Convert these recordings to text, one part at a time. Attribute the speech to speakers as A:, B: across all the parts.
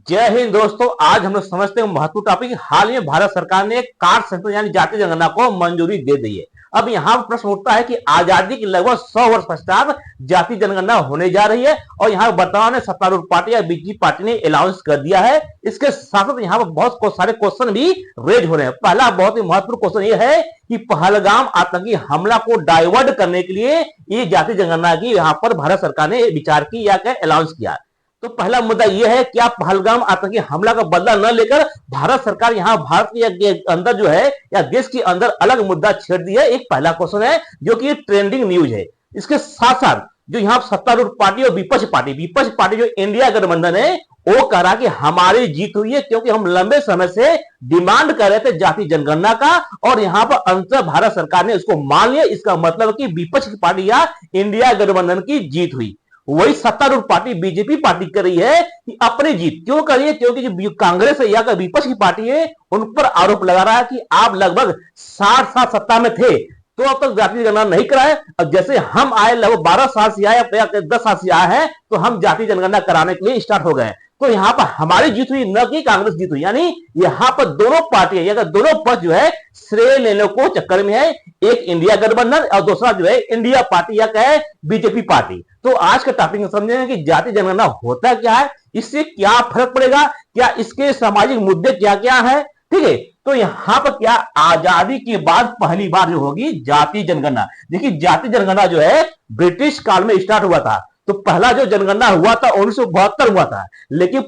A: जय हिंद दोस्तों। आज हम लोग समझते हैं महत्वपूर्ण टॉपिक। हाल में भारत सरकार ने कास्ट सेंसस यानी जाति जनगणना को मंजूरी दे दी है। अब यहाँ प्रश्न उठता है कि आजादी के लगभग 100 वर्ष पश्चात जाति जनगणना होने जा रही है और यहाँ वर्तमान में सत्तारूढ़ पार्टी या बीजेपी पार्टी ने अनाउंस कर दिया है। इसके साथ साथ यहाँ पर बहुत सारे क्वेश्चन भी रेज हो रहे हैं। पहला बहुत ही महत्वपूर्ण क्वेश्चन ये है कि पहलगाम आतंकी हमला को डाइवर्ट करने के लिए ये जाति जनगणना की यहाँ पर भारत सरकार ने विचार की या अनाउंस किया। तो पहला मुद्दा यह है कि आप पहलगाम आतंकी हमला का बदला न लेकर भारत सरकार यहाँ भारत के अंदर जो है या देश के अंदर अलग मुद्दा छेड़ दिया है। एक पहला क्वेश्चन है जो कि ट्रेंडिंग न्यूज है। इसके साथ साथ जो यहाँ सत्तारूढ़ पार्टी और विपक्ष पार्टी जो इंडिया गठबंधन है वो कह रहा कि हमारी जीत हुई है, क्योंकि हम लंबे समय से डिमांड कर रहे थे जाति जनगणना का और यहाँ पर अंतर भारत सरकार ने उसको मान लिया। इसका मतलब कि विपक्ष की पार्टी या इंडिया गठबंधन की जीत हुई। वही सत्तारूढ़ पार्टी बीजेपी पार्टी कर रही है कि अपनी जीत क्यों कर रही है, क्योंकि जो कांग्रेस है या विपक्ष की पार्टी है उन पर आरोप लगा रहा है कि आप लगभग 60 साल सत्ता में थे तो अब तक जाति जनगणना नहीं कराए। अब जैसे हम आए लगभग 12 साल से आए या 10 साल से आए हैं तो हम जाति जनगणना कराने के लिए स्टार्ट हो गए। तो यहाँ पर हमारी जीत हुई, न कि कांग्रेस जीत हुई। यानी यहाँ पर दोनों पार्टियां दोनों पक्ष जो है श्रेय लेने को चक्कर में है। एक इंडिया गठबंधन और दूसरा जो है इंडिया पार्टी या कहे बीजेपी पार्टी। तो आज का टॉपिक में समझेंगे कि जाति जनगणना होता क्या है, इससे क्या फर्क पड़ेगा, क्या इसके सामाजिक मुद्दे क्या क्या है। ठीक है, तो यहां पर क्या आजादी के बाद पहली बार जो होगी जाति जनगणना। देखिए जाति जनगणना जो है ब्रिटिश काल में स्टार्ट हुआ था। तो पहला जो जनगणना हुआ था 1972 हुआ था, लेकिन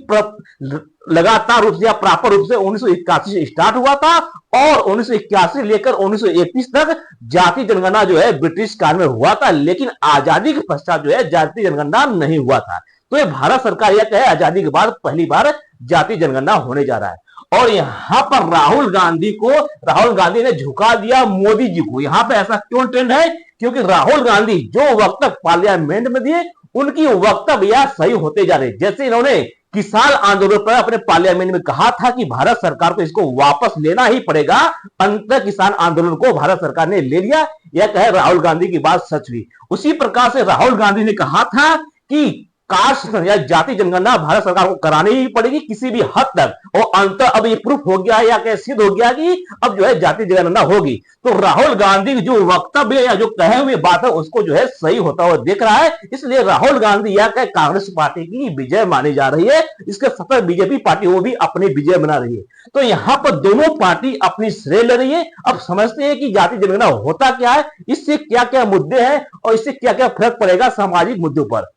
A: लगातार रूप से या प्रॉपर रूप से 1981 से स्टार्ट हुआ था और 1981 लेकर 1931 तक जाति जनगणना जो है ब्रिटिश काल में हुआ था। लेकिन आजादी के पश्चात जो है जाति जनगणना नहीं हुआ था। तो ये भारत सरकार यह कहे आजादी के बाद पहली बार जाति जनगणना होने जा रहा है। और यहां पर राहुल गांधी ने झुका दिया मोदी जी को। यहां पे ऐसा क्यों ट्रेंड है, क्योंकि राहुल गांधी जो वक्तव्य पार्लियामेंट में दिए उनकी वक्तव्य सही होते जा रहे। जैसे इन्होंने किसान आंदोलन पर अपने पार्लियामेंट में कहा था कि भारत सरकार को इसको वापस लेना ही पड़ेगा, अंत किसान आंदोलन को भारत सरकार ने ले लिया। यह कहे राहुल गांधी की बात सच हुई। उसी प्रकार से राहुल गांधी ने कहा था कि कास्ट या जाति जनगणना भारत सरकार को करानी ही पड़ेगी किसी भी हद तक। और अंत अब ये प्रूफ हो गया है या सिद्ध हो गया कि अब जो है जाति जनगणना होगी। तो राहुल गांधी जो वक्तव्य या जो कहे हुए बात है उसको जो है सही होता हुआ देख रहा है। इसलिए राहुल गांधी या कांग्रेस पार्टी की विजय मानी जा रही है। इसके साथ बीजेपी पार्टी वो भी अपनी विजय बना रही है। तो यहाँ पर दोनों पार्टी अपनी श्रेय ले रही है। अब समझते हैं कि जाति जनगणना होता क्या है, इससे क्या क्या मुद्दे हैं और इससे क्या क्या फर्क पड़ेगा सामाजिक मुद्दों पर।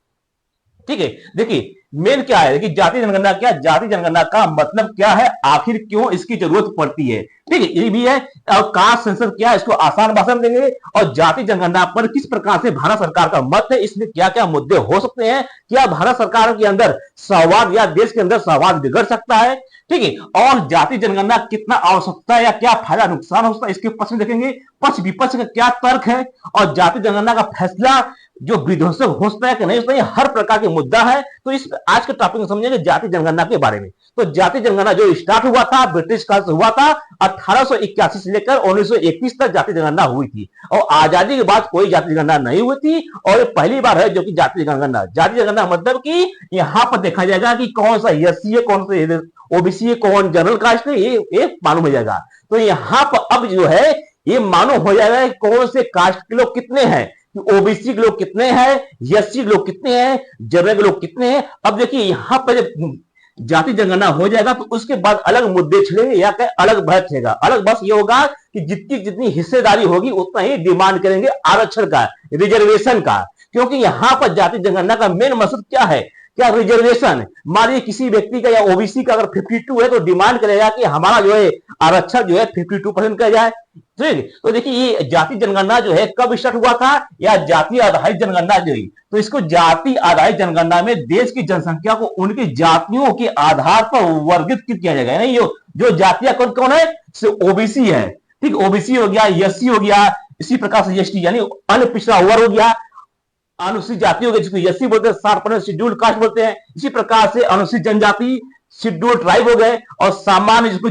A: ठीक है, देखिए मेन क्या है कि जाति जनगणना क्या, जाति जनगणना का मतलब क्या है, आखिर क्यों इसकी जरूरत पड़ती है। ठीक है, ये भी है। और कास्ट सेंसस क्या है इसको आसान भाषा में देंगे और जाति जनगणना पर किस प्रकार से भारत सरकार का मत है, इसमें क्या क्या मुद्दे हो सकते हैं, क्या भारत सरकार के अंदर संवाद या देश के अंदर संवाद बिगड़ सकता है। ठीक है, और जाति जनगणना कितना आवश्यकता है या क्या फायदा नुकसान हो सकता है इसके पक्ष में देखेंगे। पक्ष विपक्ष का क्या तर्क है और जाति जनगणना का फैसला जो विध्वंसक हो सकता है कि नहीं हो सकता है, हर प्रकार के मुद्दा है। तो इस आज के टॉपिक में समझेंगे जाति जनगणना के बारे में। तो जाति जनगणना जो स्टार्ट हुआ था ब्रिटिश काल से हुआ था, 1881 से लेकर 1921 तक जाति जनगणना हुई थी और आजादी के बाद कोई जाति जनगणना नहीं हुई थी। और ये पहली बार है जो कि जाति जनगणना मतलब कि यहाँ पर देखा जाएगा कि कौन सा एससी है, कौन सा ओबीसी है, कौन जनरल कास्ट है, ये मालूम हो जाएगा। तो यहाँ पर अब जो है ये मालूम हो जाएगा कि कौन से कास्ट के लोग कितने हैं, ओबीसी के लोग कितने हैं, एससी के लोग कितने हैं, जनरल के लोग कितने हैं। अब देखिए यहाँ पर जब जाति जनगणना हो जाएगा तो उसके बाद अलग मुद्दे छिड़ेंगे या अलग बहस छेगा। अलग बस ये होगा कि जितनी जितनी हिस्सेदारी होगी उतना ही डिमांड करेंगे आरक्षण का, रिजर्वेशन का। क्योंकि यहाँ पर जाति जनगणना का मेन मकसद क्या है, क्या रिजर्वेशन। मानिए किसी व्यक्ति का या ओबीसी का अगर 52 है तो डिमांड करेगा कि हमारा जो है आरक्षण जो है 52% का जाए। ठीक, तो देखिए ये जाति जनगणना जो है कब स्टार्ट हुआ था या जाति आधारित जनगणना जो है, तो इसको जाति आधारित जनगणना में देश की जनसंख्या को उनकी जातियों के आधार पर वर्गित किया जाएगा। नहीं जो जातियां कौन कौन है, ओबीसी है, ठीक, ओबीसी हो गया, एससी हो गया, इसी प्रकार से एसटी यानी अन्य पिछड़ा वर्ग हो गया, अनुसूचित जाति हो गई जिसको एससी बोलते हैं, 60% शेड्यूल्ड कास्ट बोलते हैं। इसी प्रकार से अनुसूचित जनजाति शेड्यूल्ड ट्राइब हो गए और सामान्य जिसको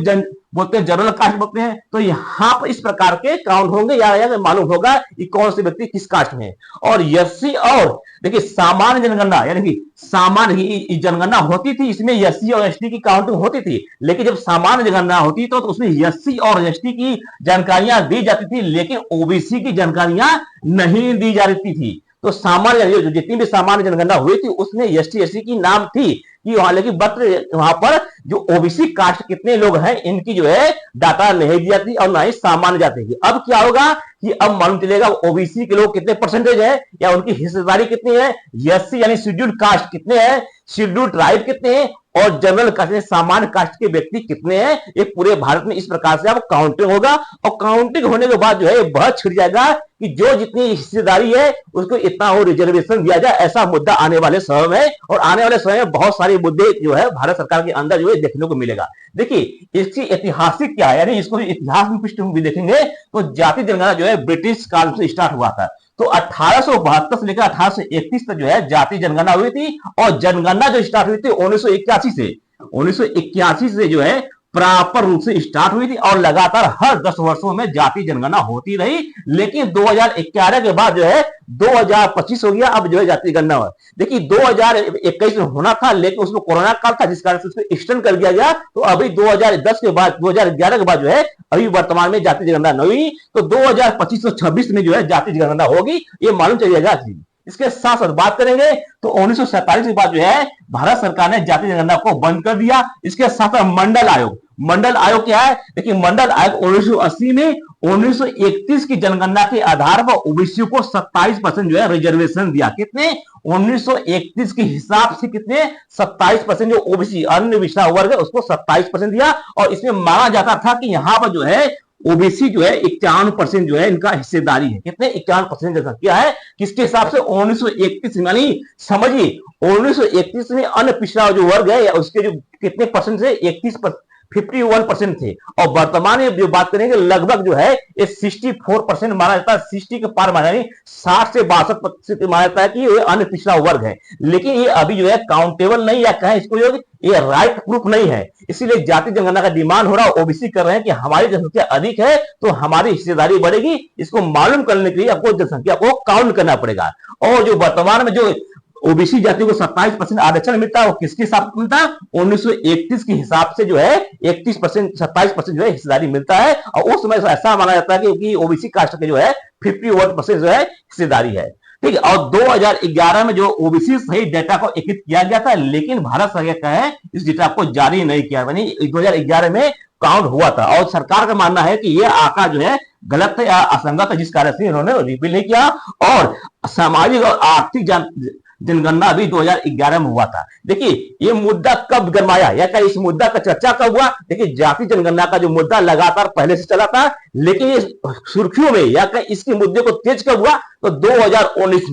A: बोलते हैं जनरल कास्ट बोलते हैं। तो यहाँ पर इस प्रकार के काउंट होंगे या मालूम होगा कि कौन से व्यक्ति किस कास्ट में है। और एससी और देखिए सामान्य जनगणना यानी कि सामान्य जनगणना होती थी, इसमें एससी और एसटी की काउंटिंग होती थी। लेकिन जब सामान्य जनगणना होती तो उसमें एससी और एसटी की जानकारियां दी जाती थी, लेकिन ओबीसी की जानकारियां नहीं दी जाती थी। तो सामान्य जितनी भी सामान्य जनगणना हुई थी उसमें एसटी एससी की नाम थी कि वहां पर जो ओबीसी कास्ट कितने लोग हैं इनकी जो है डाटा नहीं दी जाती और ना ही सामान्य जाति की। अब क्या होगा कि अब मालूम चलेगा ओबीसी के लोग कितने परसेंटेज है या उनकी हिस्सेदारी कितनी है, एससी यानी शेड्यूल्ड कास्ट कितने हैं, शेड्यूल्ड ट्राइब कितने हैं और जनरल कास्ट सामान्य कास्ट के व्यक्ति कितने हैं। ये पूरे भारत में इस प्रकार से अब काउंटिंग होगा और काउंटिंग होने के बाद जो है बहुत छिड़ जाएगा कि जो जितनी हिस्सेदारी है उसको इतना हो रिजर्वेशन दिया जाए। ऐसा मुद्दा आने वाले समय में और आने वाले समय में बहुत सारे मुद्दे जो है भारत सरकार के अंदर जो है देखने को मिलेगा। देखिए इसकी ऐतिहासिक क्या है, यानी इसको इतिहास में पृष्ठभूमि देखेंगे तो जाति जनगणना जो है ब्रिटिश काल से स्टार्ट हुआ था। तो 1872 से लेकर 1831 तक जो है जाति जनगणना हुई थी और जनगणना जो स्टार्ट हुई थी 1981 से जो है प्रॉपर रूप से स्टार्ट हुई थी और लगातार हर 10 वर्षों में जाति जनगणना होती रही। लेकिन 2011 के बाद जो है 2025 हो गया, अब जो है जाति गणना है। देखिए 2021 में होना था लेकिन उसमें कोरोना काल था जिस कारण से उसको एक्सटेंड कर दिया गया। तो अभी 2010 के बाद 2011 के बाद जो है अभी वर्तमान में जाति जनगणना नहीं हुई। तो 2025-26 में जो है जाति जनगणना होगी, ये मालूम चलिएगा। इसके साथ साथ बात करेंगे तो 1947 के बाद जो है भारत सरकार ने जाति जनगणना को बंद कर दिया। इसके साथ मंडल आयोग क्या है, देखिए मंडल आयोग 1980 में 1931 की जनगणना के आधार पर ओबीसी को 27% जो है रिजर्वेशन दिया। कितने 1931 के हिसाब से कितने 27% जो ओबीसी अन्य पिछड़ा वर्ग है उसको 27% दिया। और इसमें माना जाता था कि यहां पर जो है ओबीसी जो है 51% जो है इनका हिस्सेदारी है। कितने 51% जैसा क्या है किसके हिसाब से 1931 यानी समझिए 1931 में अन्य पिछड़ा जो वर्ग है या उसके जो कितने परसेंट से 51% थे। और वर्तमान में जो बात करेंगे लगभग जो है ये 64% माना जाता है, 60 के पार माना नहीं 60 से 62% माना जाता है कि ये अन्य पिछड़ा वर्ग है। लेकिन ये अभी जो है काउंटेबल नहीं या कहें इसको जो ये राइट प्रूफ नहीं है, इसीलिए जाति जनगणना का डिमांड हो रहा है। ओबीसी कर रहे हैं कि हमारी जनसंख्या अधिक है तो हमारी हिस्सेदारी बढ़ेगी। इसको मालूम करने के लिए आपको जनसंख्या को काउंट करना पड़ेगा। और जो वर्तमान में जो ओबीसी जाति को 27% आरक्षण मिलता है वो किसके हिसाब से मिलता है 1931 के हिसाब से जो है 31% 27% जो है हिस्सेदारी मिलता है। और उस समय ऐसा माना जाता है कि ओबीसी कास्ट के जो है 51% जो है हिस्सेदारी है। ठीक है। और 2011 में जो ओबीसी सही डेटा को एकत्रित किया गया था लेकिन भारत सरकार का है इस डेटा को जारी नहीं किया, यानी 2011 में काउंट हुआ था। और सरकार का मानना है कि यह आंकड़ा जो है गलत है या असंगत है, जिस कारण से इन्होंने रिवील नहीं किया। और सामाजिक और आर्थिक जनगणना भी 2011 में हुआ था। देखिए ये मुद्दा कब गरमाया या क्या इस मुद्दा का चर्चा कब हुआ, देखिए जाति जनगणना का जो मुद्दा लगातार पहले से चला था लेकिन ये सुर्खियों में या क्या इसके मुद्दे को तेज कब हुआ तो 2019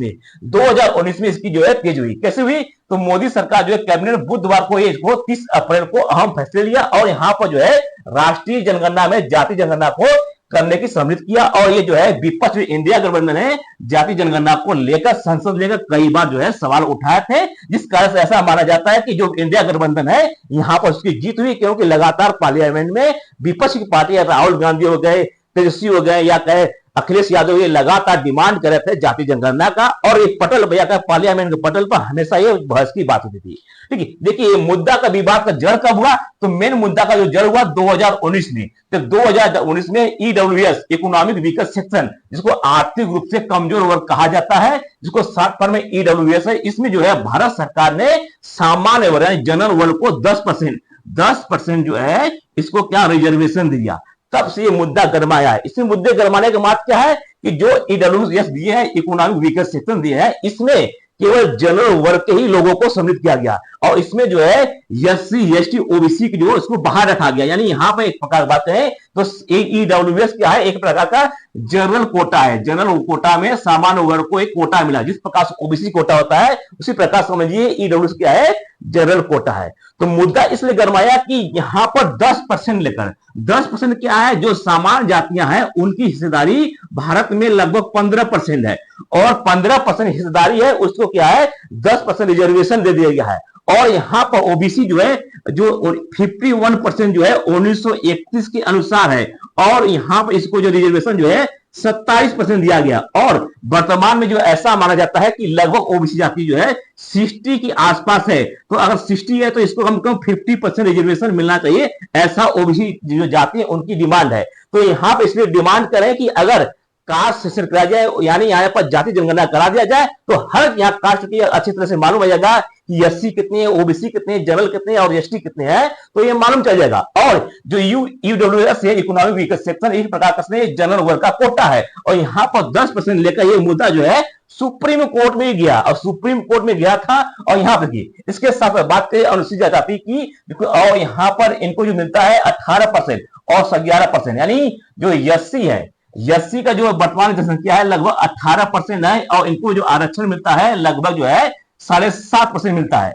A: में इसकी जो है तेज हुई। कैसे हुई तो मोदी सरकार जो है कैबिनेट बुधवार को 30 अप्रैल को अहम फैसले लिया और यहाँ पर जो है राष्ट्रीय जनगणना में जाति जनगणना को करने की सम्मिलित किया। और ये जो है विपक्ष इंडिया गठबंधन है जाति जनगणना को लेकर संसद लेकर कई बार जो है सवाल उठाए थे, जिस कारण से ऐसा माना जाता है कि जो इंडिया गठबंधन है यहां पर उसकी जीत हुई, क्योंकि लगातार पार्लियामेंट में विपक्ष की पार्टी राहुल गांधी हो गए, तेजस्वी हो गए या कहे अखिलेश यादव ये लगातार डिमांड कर रहे थे जाति जनगणना का। और एक पटल भैया का पार्लियामेंट के पटल पर हमेशा ये बहस की बात होती थी। ठीक है। देखिए मुद्दा का विवाद का जड़ कब हुआ तो मेन मुद्दा का जो जड़ हुआ 2019 में। तो 2019 में ईडब्ल्यूएस इकोनॉमिक वीकर सेक्शन जिसको आर्थिक रूप से कमजोर वर्ग कहा जाता है, जिसको शॉर्ट फॉर्म में ईडब्ल्यूएस है, इसमें जो है भारत सरकार ने सामान्य वर्ग जनरल वर्ग को 10% जो है इसको क्या रिजर्वेशन दिया। तब से ये मुद्दा गरमाया है। इसमें मुद्दे गरमाने के बाद क्या है कि जो ईडब्ल्यूएस दिए हैं इकोनॉमिक वीकर सेक्शन दिए हैं इसमें केवल जनरल वर्ग के ही लोगों को सम्मिलित किया गया और इसमें जो है एससी एसटी ओबीसी की जो इसको बाहर रखा गया। यानी यहां पर एक प्रकार बात है तो ईडब्ल्यूएस क्या है एक प्रकार का जनरल कोटा है। जनरल कोटा में सामान्य वर्ग को एक कोटा मिला, जिस प्रकार से ओबीसी कोटा होता है उसी प्रकार समझिए ईडब्ल्यूएस क्या है जनरल कोटा है। तो मुद्दा इसलिए गरमाया कि यहां पर 10% लेकर 10% क्या है जो सामान्य जातियां हैं उनकी हिस्सेदारी भारत में लगभग 15% है और 15% हिस्सेदारी है उसको क्या है 10% रिजर्वेशन दे दिया गया है। और यहाँ पर ओबीसी जो है जो 51% जो है 1931 के अनुसार है, और यहाँ पर इसको जो रिजर्वेशन जो है 27% दिया गया। और वर्तमान में जो ऐसा माना जाता है कि लगभग ओबीसी जाति जो है 60 के आसपास है, तो अगर 60 है तो इसको कम से कम 50% रिजर्वेशन मिलना चाहिए, ऐसा ओबीसी जो जाति है उनकी डिमांड है। तो यहाँ पे इसलिए डिमांड करें कि अगर कास्ट सेशन करा जाए, यानी यहाँ पर जाति जनगणना करा दिया जाए, तो हर यहाँ कास्ट की अच्छी तरह से मालूम हो जाएगा कि एससी कितने हैं, ओबीसी कितने हैं, जनरल कितने हैं और एसटी कितने हैं, तो ये मालूम चल जाएगा। और जो ईडब्ल्यूएस है, इकोनॉमिक वीकर सेक्शन, इस प्रकार का जनरल वर्ग का कोटा है, और यहाँ पर 10% लेकर ये मुद्दा जो है सुप्रीम कोर्ट में गया, और सुप्रीम कोर्ट में गया था। और यहाँ पर इसके साथ बात करें अनुसूचित जाति की, और यहाँ पर इनको जो मिलता है 18% और 11%, यानी जो एससी है, एससी का जो वर्तमान जनसंख्या है लगभग 18% है, और इनको जो आरक्षण मिलता है लगभग जो है 7.5% मिलता है।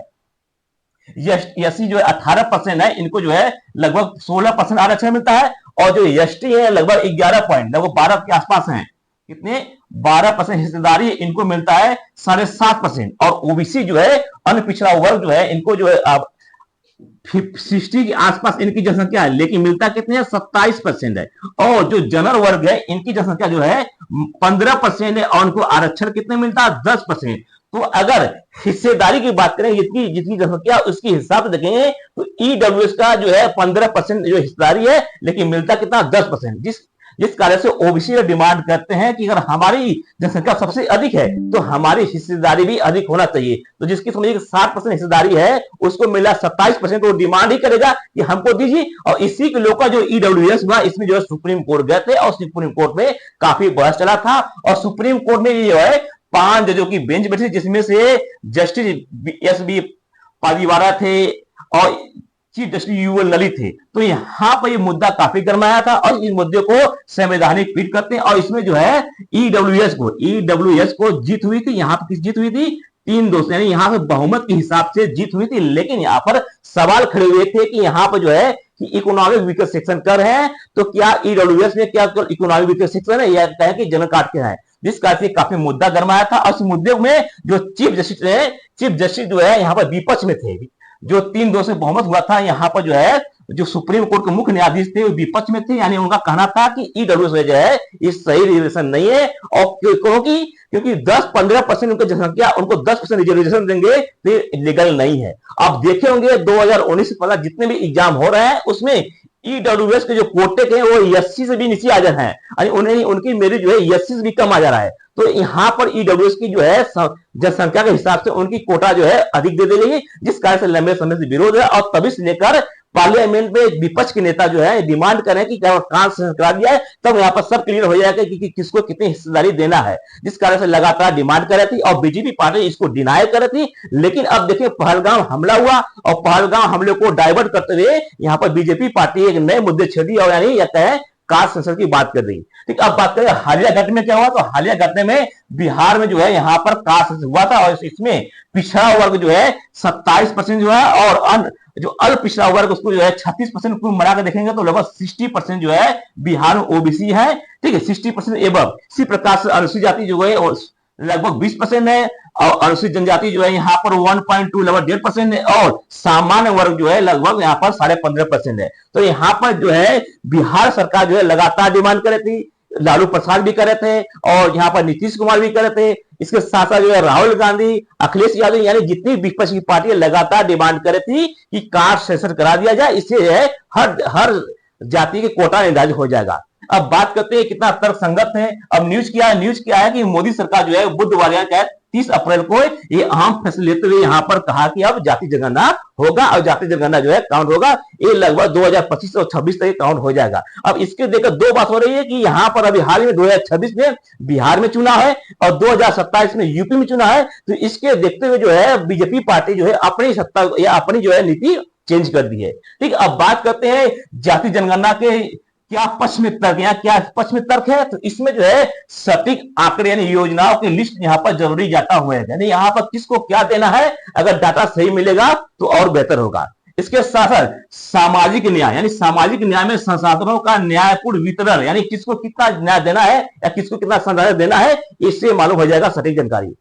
A: एससी जो है 18% है, इनको जो है लगभग 16% आरक्षण मिलता है, और जो एसटी है लगभग 12 के आसपास है, कितने 12% हिस्सेदारी इनको मिलता है 7.5%। और ओबीसी जो है अन्य पिछड़ा वर्ग जो है, इनको जो है 60 के आसपास इनकी जनसंख्या है, लेकिन मिलता कितने हैं 27% है। और जो जनरल वर्ग है इनकी जनसंख्या जो है 15% है, और उनको आरक्षण कितने मिलता है 10%। तो अगर हिस्सेदारी की बात करें, जितनी जितनी जनसंख्या उसके हिसाब से देखेंगे, तो ईडब्ल्यूएस का जो है 15% जो हिस्सेदारी है, लेकिन मिलता कितना 10%। जिस कार्य से ओबीसी डिमांड करते हैं कि अगर हमारी जनसंख्या सबसे अधिक है तो हमारी हिस्सेदारी भी अधिक होना चाहिए। तो जिसकी समझिए 60% हिस्सेदारी है, उसको मिला 27%, तो डिमांड ही करेगा कि हमको दीजिए। और इसी के लोग का जो ईडब्ल्यूएस हुआ, इसमें जो है सुप्रीम कोर्ट गए थे, और सुप्रीम कोर्ट में काफी बहस चला था, और सुप्रीम कोर्ट में ये जो है 5 जजों की बेंच बैठी, जिसमें से जस्टिस एस.बी. पादीवाला थे और चीफ जस्टिस यूएल ललित थे। तो यहाँ पर ये मुद्दा काफी गरमाया था, और इस मुद्दे को संवैधानिक पीठ करते हैं। और इसमें जो है ईडब्ल्यूएस को जीत हुई थी। यहाँ पर किस जीत हुई थी 3-2 से, यानी यहाँ पर बहुमत के हिसाब से जीत हुई थी। लेकिन यहाँ पर सवाल खड़े हुए थे कि यहाँ पर जो है कि इकोनॉमिक वीकर सेक्शन कर है, तो क्या ईडब्ल्यूएस में क्या इकोनॉमिक वीकर सेक्शन है, या क्या है कि जनरल कास्ट के है, जिस कारण से काफी मुद्दा गरमाया था। और इस मुद्दे में जो चीफ जस्टिस जो है यहाँ पर विपक्ष में थे, जो 3-2 से बहुमत हुआ था। यहाँ पर जो है जो सुप्रीम कोर्ट के मुख्य न्यायाधीश थे वो विपक्ष में थे, यानी उनका कहना था कि ईडब्ल्यूएस जो है इस सही रिजर्वेशन नहीं है, और क्योंकि 10-15% उनकी जनसंख्या, उनको 10% रिजर्वेशन देंगे तो लीगल नहीं है। आप देखे होंगे 2019 से पहले जितने भी एग्जाम हो रहे हैं, उसमें ईडब्ल्यूएस के जो कोटे के हैं वो एससी से भी नीचे आ जा रहे हैं, उन्हें उनकी मेरिट जो है एससी से भी कम आ जा रहा है। तो यहाँ पर ईडब्ल्यूएस की जो है जनसंख्या के हिसाब से उनकी कोटा जो है अधिक दे दी गई, जिस कारण से लंबे समय से विरोध है। और तभी से लेकर पार्लियामेंट में विपक्ष के नेता जो है डिमांड करें कि कास्ट करा दिया है, तब यहाँ पर सब क्लियर हो जाएगा कि किसको कितनी हिस्सेदारी देना है, जिस कारण से लगातार डिमांड कर रही थी, और बीजेपी पार्टी इसको डिनाई कर रही थी। लेकिन अब देखिए पहलगाम हमला हुआ, और पहलगाम हमले को डाइवर्ट करते हुए यहाँ पर बीजेपी पार्टी एक नए मुद्दे छेड़ी, और यानी यह कहे कास्ट सेंसस की बात कर रही। ठीक, अब बात करें हालिया घटना में क्या हुआ, तो हालिया घटना में बिहार में जो है यहाँ पर कास्ट सेंसस हुआ था, और इसमें पिछड़ा वर्ग जो है 27% जो है, और जो अल्प पिछड़ा वर्ग उसको जो है 36%, को मिला कर देखेंगे तो लगभग 60% जो है बिहार में ओबीसी है। ठीक है, 60% एबव। इसी प्रकार से अनुसूचित जाति जो है लगभग 20% है, और अनुसूचित जनजाति जो है यहाँ पर 1.2 लगभग 1.5% है, और सामान्य वर्ग जो है लगभग यहाँ पर 15.5% है। तो यहाँ पर जो है बिहार सरकार जो है लगातार डिमांड कर रही थी, लालू प्रसाद भी कर रहे थे, और यहाँ पर नीतीश कुमार भी कर रहे थे। इसके साथ साथ जो है राहुल गांधी, अखिलेश यादव, यानी जितनी विपक्ष की पार्टियां लगातार डिमांड कर रही थी कि कास्ट सेंसस करा दिया जाए, इससे हर जाति के कोटा निर्धारित हो जाएगा। अब बात करते हैं कितना तर्कसंगत है। अब न्यूज क्या है कि मोदी सरकार जो है बुधवार 30 अप्रैल को ये अहम फैसले लेते हुए यहाँ पर कहा कि अब जाति जनगणना होगा, और जाति जनगणना जो है काउंट होगा, ये लगभग 2025 और 26 तक काउंट हो जाएगा। अब इसके देखकर दो बात हो रही है कि यहाँ पर अभी हाल में 2026 में बिहार में चुनाव है, और 2027 में यूपी में चुनाव है। तो इसके देखते हुए जो है बीजेपी पार्टी जो है अपनी सत्ता या अपनी जो है नीति चेंज कर दी है। ठीक, अब बात करते हैं जाति जनगणना के क्या पक्ष में तर्क, या क्या पक्ष में तर्क है, तो इसमें जो है सटीक आंकड़े यानी योजनाओं की लिस्ट यहाँ पर जरूरी डाटा हुए, यानी यहाँ पर किसको क्या देना है, अगर डाटा सही मिलेगा तो और बेहतर होगा। इसके साथ साथ सामाजिक न्याय, यानी सामाजिक न्याय में संसाधनों का न्यायपूर्ण वितरण, यानी किसको कितना न्याय देना है या किसको कितना संसाधन देना है, इससे मालूम हो जाएगा सटीक जानकारी।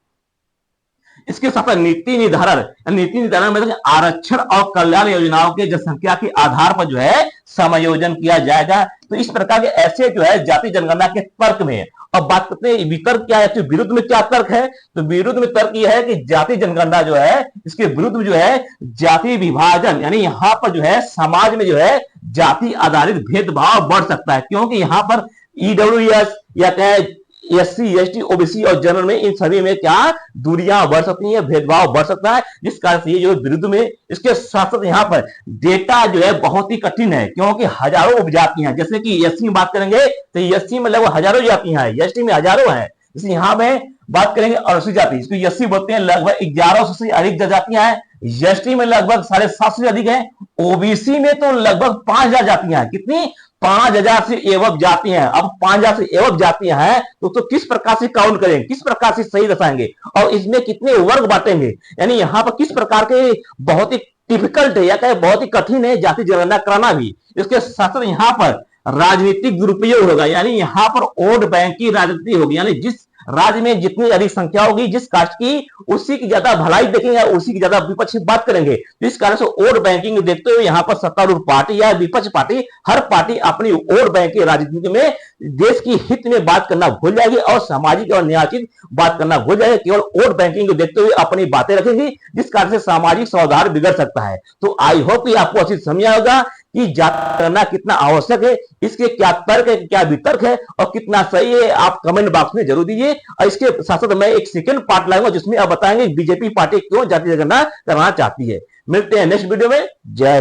A: इसके साथ नीति निर्धारण में आरक्षण और कल्याण योजनाओं के जनसंख्या के आधार पर जो है समायोजन किया जाएगा। तो इस प्रकार के ऐसे जो है जाति जनगणना के तर्क में। अब बात करते हैं वितर्क क्या है, तो विरुद्ध में क्या तर्क है, तो विरुद्ध में तर्क यह है कि जाति जनगणना जो है इसके विरुद्ध में जो है जाति विभाजन, यानी यहाँ पर जो है समाज में जो है जाति आधारित भेदभाव बढ़ सकता है, क्योंकि यहाँ पर ईडब्ल्यूएस या कहे एससी एसटी ओबीसी और जनरल में इन सभी में क्या दूरियां बढ़ सकती हैं, भेदभाव बढ़ सकता है, जिस कारण से ये जो विरुद्ध में। इसके साथ साथ यहाँ पर डेटा जो है बहुत ही कठिन है, क्योंकि हजारों उपजातियां, जैसे कि एससी में बात करेंगे तो एससी में लगभग हजारों जातियां हैं, एसटी में हजारों हैं, इसलिए यहाँ में बात करेंगे अनुसूचित जाति, इसको एससी बोलते हैं, लगभग 1100 से अधिक जातियां हैं, एसटी में लगभग 750 से अधिक है, ओबीसी में तो लगभग 5000 जातियां हैं। कितनी? 5000 से एवं जातियां हैं। अब 5000 से एवं जातियां हैं तो किस प्रकार से काउंट करेंगे, किस प्रकार से सही दर्शाएंगे और इसमें कितने वर्ग बांटेंगे, यानी यहाँ पर किस प्रकार के बहुत ही डिफिकल्ट है या कहे बहुत ही कठिन है जाति जनगणना कराना भी। इसके साथ साथ यहाँ पर राजनीतिक दुरुपयोग होगा, यानी यहाँ पर वोट बैंक की राजनीति होगी, यानी जिस राज्य में जितनी अधिक संख्या होगी जिस कास्ट की, उसी की ज्यादा भलाई देखेंगे, उसी की ज्यादा विपक्ष की बात करेंगे। तो इस कारण से वोट बैंकिंग देखते हुए यहाँ पर सत्तारूढ़ पार्टी या विपक्ष पार्टी, हर पार्टी अपनी वोट बैंक की राजनीति में देश की हित में बात करना भूल जाएगी और सामाजिक और न्यायोचित बात करना भूल जाएगी, केवल वोट बैंकिंग को देखते हुए अपनी बातें रखेंगी, जिस कारण से सामाजिक सौहार्द बिगड़ सकता है। तो आई होप कि आपको अच्छी समझ होगा कि जाति करना कितना आवश्यक है, इसके क्या तर्क है, क्या वितर्क है और कितना सही है, आप कमेंट बॉक्स में जरूर दीजिए। और इसके साथ साथ मैं एक सेकंड पार्ट लाऊंगा जिसमें आप बताएंगे बीजेपी पार्टी क्यों जाति जनगणना करना चाहती है। मिलते हैं नेक्स्ट वीडियो में। जय हिंद।